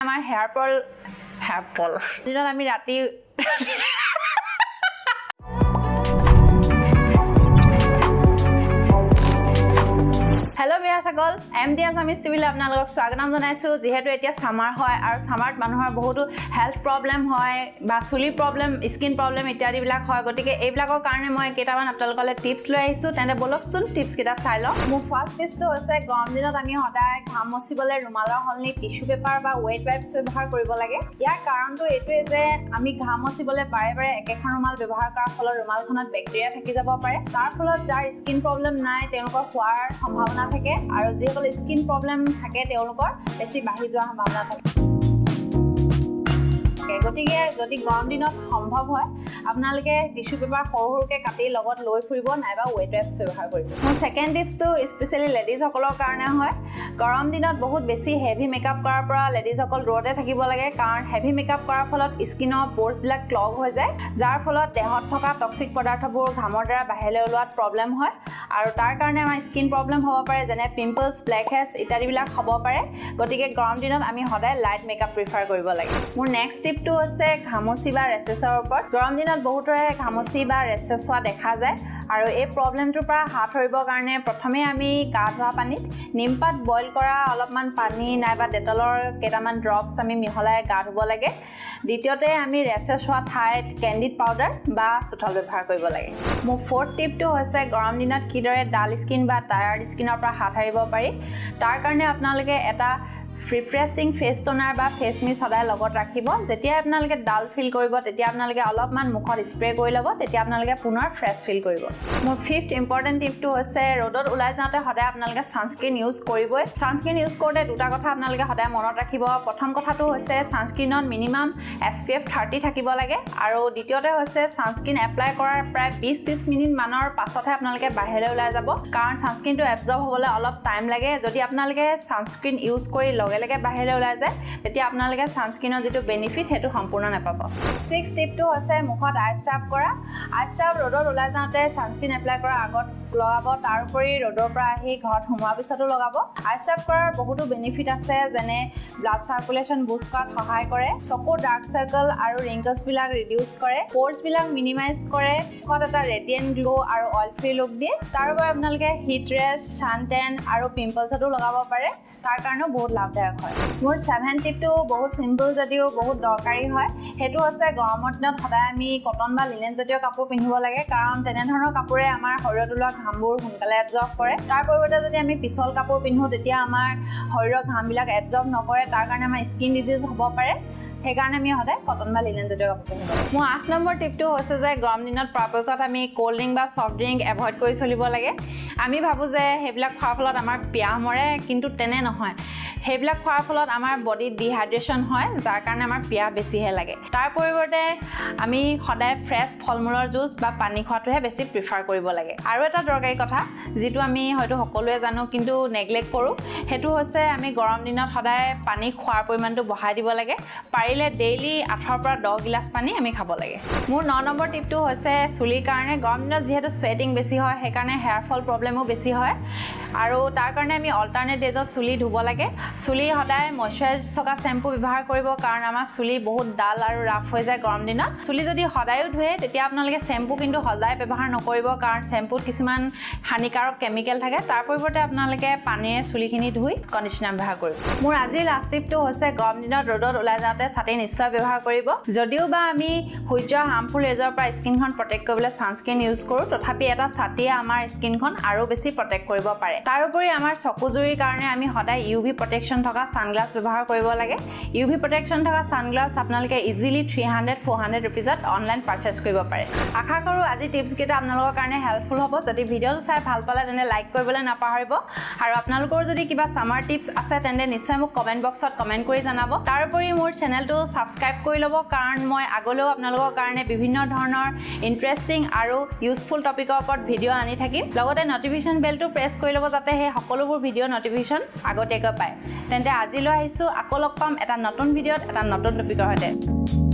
আমাৰ hair fall দিনত আমি ৰাতি হেল্ল' বিয়াসকল এমডি আছামিজ টিভিলৈ আপোনালোকক স্বাগতম জনাইছোঁ যিহেতু এতিয়া সামাৰ হয় আৰু সামাৰত মানুহৰ বহুতো হেল্থ প্ৰব্লেম হয় বা চুলি প্ৰব্লেম স্কিন প্ৰব্লেম ইত্যাদিবিলাক হয় গতিকে এইবিলাকৰ কাৰণে মই কেইটামান আপোনালোকলৈ টিপছ লৈ আহিছোঁ তেন্তে বলকচোন টিপছ কেইটা চাই লওঁ মোৰ ফাৰ্ষ্ট টিপছটো হৈছে গৰম দিনত আমি সদায় ঘাম মচিবলৈ ৰুমালৰ সলনি টিছু পেপাৰ বা ৱেট ৱাইপছ ব্যৱহাৰ কৰিব লাগে ইয়াৰ কাৰণটো এইটোৱে যে আমি ঘাম মচিবলৈ বাৰে বাৰে একেখন ৰুমাল ব্যৱহাৰ কৰাৰ ফলত ৰুমালখনত বেক্টেৰিয়া থাকি যাব পাৰে তাৰ ফলত যাৰ স্কিন প্ৰব্লেম নাই তেওঁলোকৰ হোৱাৰ সম্ভাৱনা থাকে আৰু যিসকল স্কিন প্ৰব্লেম থাকে তেওঁলোকৰ বেছি বাঢ়ি যোৱাৰ সম্ভাৱনা থাকে গতিকে যদি গৰম দিনত সম্ভৱ হয় আপোনালোকে টিছু পেপাৰ সৰু সৰুকৈ কাটি লগত লৈ ফুৰিব নাইবা ৱেট ৱাইপছ ব্যৱহাৰ কৰিব মোৰ ছেকেণ্ড টিপছটো স্পেচিয়েলি লেডিজসকলৰ কাৰণে হয় গৰম দিনত বহুত বেছি হেভি মেকআপ কৰাৰ পৰা লেডিজসকল দূৰতে থাকিব লাগে কাৰণ হেভি মেকআপ কৰাৰ ফলত স্কিনৰ প'ৰ্ছবিলাক ক্লগ হৈ যায় যাৰ ফলত দেহত থকা টক্সিক পদাৰ্থবোৰ ঘামৰ দ্বাৰা বাহিৰলৈ ওলোৱাত প্ৰব্লেম হয় আৰু তাৰ কাৰণে আমাৰ স্কিন প্ৰব্লেম হ'ব পাৰে যেনে পিম্পলছ ব্লেক হেডছ ইত্যাদিবিলাক হ'ব পাৰে গতিকে গৰম দিনত আমি সদায় লাইট মেকআপ প্ৰিফাৰ কৰিব লাগে মোৰ নেক্সট টিপটো হৈছে ঘামচি বা ৰেচেছৰ ওপৰত গৰম দিনত বহুতৰে ঘামচি বা ৰেচেছ হোৱা দেখা যায় আৰু এই প্ৰব্লেমটোৰ পৰা হাত ধৰিবৰ কাৰণে প্ৰথমে আমি গা ধোৱা পানীত নিমপাত বইল কৰা অলপমান পানী নাইবা ডেটলৰ কেইটামান ড্ৰপছ আমি মিহলাই গা ধুব লাগে দ্বিতীয়তে আমি ৰেচেছ হোৱা ঠাইত কেণ্ডিড পাউডাৰ বা চোঠল ব্যৱহাৰ কৰিব লাগে মোৰ ফ'ৰ্থ টিপটো হৈছে গৰম দিনত কিদৰে ডাল স্কিন বা টায়াৰ্ড স্কিনৰ পৰা হাত সাৰিব পাৰি তাৰ কাৰণে আপোনালোকে এটা ৰিফ্ৰেছিং ফেচ টনাৰ বা ফেচ মিষ্ট সদায় লগত ৰাখিব যেতিয়া আপোনালোকে ডাল ফিল কৰিব তেতিয়া আপোনালোকে অলপমান মুখত স্প্ৰে কৰি ল'ব তেতিয়া আপোনালোকে পুনৰ ফ্ৰেছ ফিল কৰিব মোৰ ফিফথ ইম্পৰ্টেণ্ট টিপটো হৈছে ৰ'দত ওলাই যাওঁতে সদায় আপোনালোকে ছানস্ক্ৰীন ইউজ কৰিবই ছানস্ক্ৰীন ইউজ কৰোঁতে দুটা কথা আপোনালোকে সদায় মনত ৰাখিব প্ৰথম কথাটো হৈছে ছানস্ক্ৰীনত মিনিমাম SPF 30 থাকিব লাগে আৰু দ্বিতীয়তে হৈছে ছানস্ক্ৰীন এপ্লাই কৰাৰ প্ৰায় 20-30 মিনিট মানৰ পাছতহে আপোনালোকে বাহিৰলৈ ওলাই যাব কাৰণ ছানস্ক্ৰীনটো এবজৰ্ব হ'বলৈ অলপ টাইম লাগে যদি আপোনালোকে ছানস্ক্ৰীন ইউজ কৰি লগে বাহিৰলৈ ওলাই যায় তেতিয়া আপোনালোকে ছানস্ক্ৰীনৰ যিটো বেনিফিট সেইটো সম্পূৰ্ণ নাপাব ছিক্স টিপটো হৈছে মুখত আইচ ৰাব কৰা আইচ ৰাব ৰ'দত ওলাই যাওঁতে ছানস্ক্ৰীন এপ্লাই কৰাৰ আগত লগাব তাৰোপৰি ৰ'দৰ পৰা আহি ঘৰত সোমোৱাৰ পিছতো লগাব আইচ ৰাব কৰাৰ বহুতো বেনিফিট আছে যেনে ব্লাড চাৰ্কুলেশ্যন বুষ্ট কৰাত সহায় কৰে চকুৰ ডাৰ্ক চাৰ্কল আৰু ৰিংকলছবিলাক ৰিডিউচ কৰে প'ৰ্ছবিলাক মিনিমাইজ কৰে মুখত এটা ৰেডিয়েণ্ট গ্ল' আৰু অইল ফ্ৰী লুক দিয়ে তাৰোপৰি আপোনালোকে হিট ৰেছ ছান টেন আৰু পিম্পলছতো লগাব পাৰে তাৰ কাৰণেও বহুত লাভদায়ক হয় মোৰ ছেভেন টিপটো বহুত চিম্পল যদিও বহুত দৰকাৰী হয় সেইটো হৈছে গৰমৰ দিনত সদায় আমি কটন বা লিনেন জাতীয় কাপোৰ পিন্ধিব লাগে কাৰণ তেনেধৰণৰ কাপোৰে আমাৰ শৰীৰত ওলোৱা ঘামবোৰ সোনকালে এবজৰ্ব কৰে তাৰ পৰিৱৰ্তে যদি আমি পিছল কাপোৰ পিন্ধোঁ তেতিয়া আমাৰ শৰীৰৰ ঘামবিলাক এবজৰ্ব নকৰে তাৰ কাৰণে আমাৰ স্কিন ডিজিজ হ'ব পাৰে সেইকাৰণে আমি সদায় কটন বা লিনেন জাতীয় কাপোৰ পিন্ধিব লাগে মোৰ 8 নম্বৰ টিপটো হৈছে যে গৰম দিনত পৰাপক্ষত আমি ক'ল্ড ড্ৰিংক বা ছফ্ট ড্ৰিংক এভইড কৰি চলিব লাগে আমি ভাবোঁ যে সেইবিলাক খোৱাৰ ফলত আমাৰ পিয়াহ মৰে কিন্তু তেনে নহয় সেইবিলাক খোৱাৰ ফলত আমাৰ বডিত ডিহাইড্ৰেশ্যন হয় যাৰ কাৰণে আমাৰ পিয়াহ বেছিহে লাগে তাৰ পৰিৱৰ্তে আমি সদায় ফ্ৰেছ ফল মূলৰ জুচ বা পানী খোৱাটোহে বেছি প্ৰিফাৰ কৰিব লাগে আৰু এটা দৰকাৰী কথা যিটো আমি হয়তো সকলোৱে জানো কিন্তু নেগলেক্ট কৰোঁ সেইটো হৈছে আমি গৰম দিনত সদায় পানী খোৱাৰ পৰিমাণটো বঢ়াই দিব লাগে পাৰিলে ডেইলি 8 পৰা 10 গিলাচ পানী আমি খাব লাগে মোৰ 9 নম্বৰ টিপটো হৈছে চুলিৰ কাৰণে গৰম দিনত যিহেতু চুৱেটিং বেছি হয় সেইকাৰণে হেয়াৰ ফল প্ৰব্লেমো বেছি হয় আৰু তাৰ কাৰণে আমি অল্টাৰনেট ডেজত চুলি ধুব লাগে চুলি সদায় মইশ্চাৰাইজ থকা শ্বেম্পু ব্যৱহাৰ কৰিব কাৰণ আমাৰ চুলি বহুত ডাল আৰু ৰাফ হৈ যায় গৰম দিনত চুলি যদি সদায়ো ধুৱে তেতিয়া আপোনালোকে শ্বেম্পু কিন্তু সদায় ব্যৱহাৰ নকৰিব কাৰণ শ্বেম্পুত কিছুমান হানিকাৰক কেমিকেল থাকে তাৰ পৰিৱৰ্তে আপোনালোকে পানীৰে চুলিখিনি ধুই কণ্ডিচনাৰ ব্যৱহাৰ কৰিব মোৰ আজিৰ লাষ্ট টিপটো হৈছে গৰম দিনত ৰ'দত ওলাই যাওঁতে ছাতি নিশ্চয় ব্যৱহাৰ কৰিব যদিও বা আমি সূৰ্যৰ হাৰ্মফুল ৰেজৰ পৰা স্কিনখন প্ৰটেক্ট কৰিবলৈ ছানস্ক্ৰীন ইউজ কৰোঁ তথাপি এটা ছাতিয়ে আমাৰ স্কিনখন আৰু বেছি প্ৰটেক্ট কৰিব পাৰে তাৰোপৰি আমাৰ চকুজুৰিৰ কাৰণে আমি সদায় UV প্ৰটেকশ্যন থকা ছানগ্লাছ ব্যৱহাৰ কৰিব লাগে UV প্ৰটেকশ্যন থকা ছানগ্লাছ আপোনালোকে ইজিলি 300-400 ৰুপিজত অনলাইন পাৰচেছ কৰিব পাৰে আশা কৰোঁ আজি টিপছকেইটা আপোনালোকৰ কাৰণে হেল্পফুল হ'ব যদি ভিডিঅ'টো চাই ভাল পালে তেন্তে লাইক কৰিবলৈ নাপাহৰিব আৰু আপোনালোকৰ যদি কিবা ছামাৰ টিপছ আছে তেন্তে নিশ্চয় মোক কমেণ্ট বক্সত কমেণ্ট কৰি জনাব তাৰোপৰি মোৰ চেনেলটো ছাবস্ক্ৰাইব কৰি ল'ব কাৰণ মই আগলৈও আপোনালোকৰ কাৰণে বিভিন্ন ধৰণৰ ইণ্টাৰেষ্টিং আৰু ইউজফুল টপিকৰ ওপৰত ভিডিঅ' আনি থাকিম লগতে নটিফিকেশ্যন বেলটো প্ৰেছ কৰি ল'ব যাতে সেই সকলোবোৰ ভিডিঅ' নটিফিকেশ্যন আগতীয়াকৈ পায় তেন্তে আজিলৈ আহিছোঁ আকৌ লগ পাম এটা নতুন ভিডিঅ'ত এটা নতুন টপিকৰ সৈতে